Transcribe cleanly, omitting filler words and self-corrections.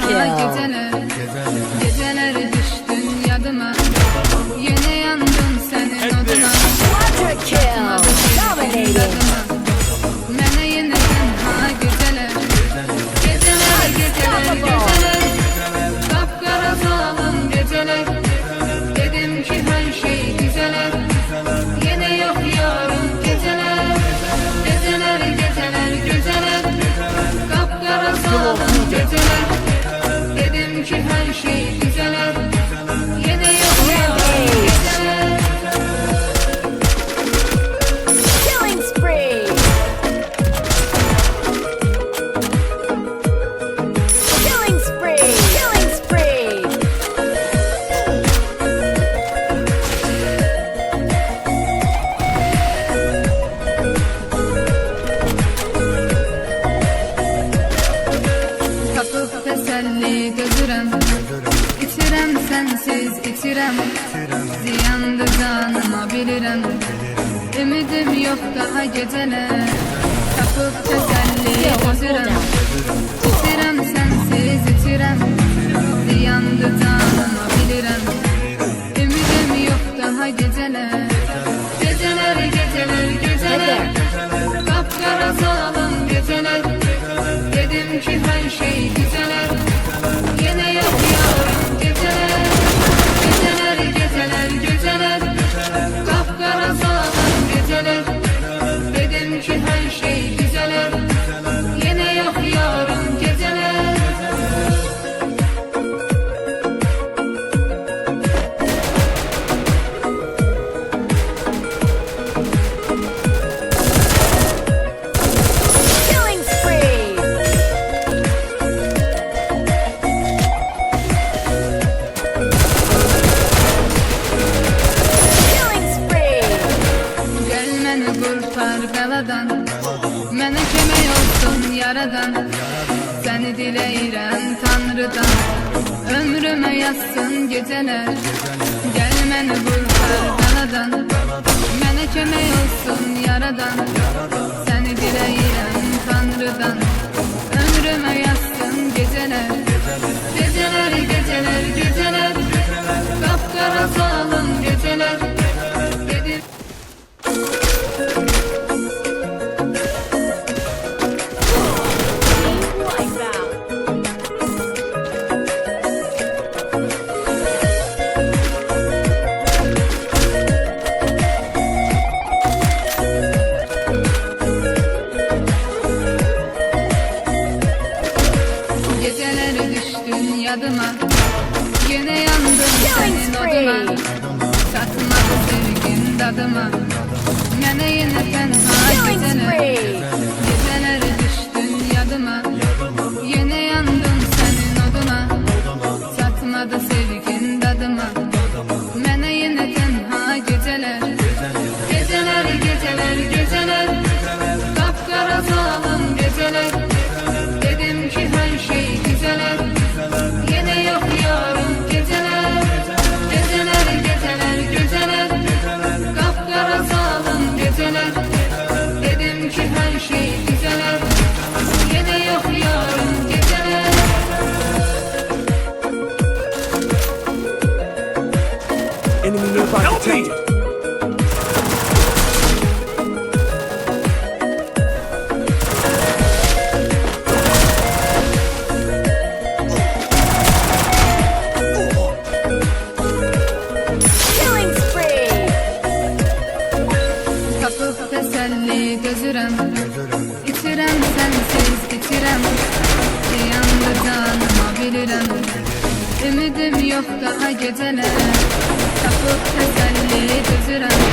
Double kill. Geceler düştün yadıma, yine yandım senin oduna. Quadra kill. Dominating. Mene yine tenha geceler, geceler. Kapkara zalim geceler. Dedim ki her şey güzeler. Yine yok yarın geceler. Geceler. Kapkara zalim geceler. Dedim ki her şey güzeler. Yine yok yarın geceler. Killing spree. Killing spree. Killing spree. Tapıp teselli gözürem, İçirem sensiz içirem. Ziyandı canıma bilirim. Ümidim yok daha geceler. Tapıp teselli gözürem, İçirem sensiz içirem. Ziyandı canıma bilirim. Ümidim yok daha geceler. Geceler. Kapkara zalim geceler. Dedim ki her şey güzeler. Yine yok yarın geceler. Geceler. Kapkara zalim geceler. Dedim ki her şey güzeler. Yine yok yarın geceler. Killing spree. Killing spree. Gelmeni kurtar beladan, mənə kömək olsun yaradan. Səni diləyirəm Tanrıdan, ömrümə yazsın gecələr. Gəlməni kurtar beladan, mənə kömək olsun yaradan. Səni diləyirəm Tanrıdan, ömrümə yazsın gecələr. Geceler. Kapkara zalim geceler. Dedim geceler düştün yadıma, yine yandım senin oduna. Satmadı sevgin dadıma, mene yine tenha Killing geceler. spree. Geceler düştün yadıma, yine yandım senin oduna. Satmadı sevgin dadıma, mene yine tenha geceler. Geceler. Kapkara zalim geceler. Dedim ki her şey güzeler. Yine yok yarın geceler. Kapkara zalim geceler. Dedim ki her şey güzeler. Yine yok yarın geceler. Enemy nearby detected. Killing spree. Tapıp teselli gözürem, İçirem sensiz içirem. Yandı canıma bilirim. Ümidim yok daha geceler. Tapıp teselli gözürem.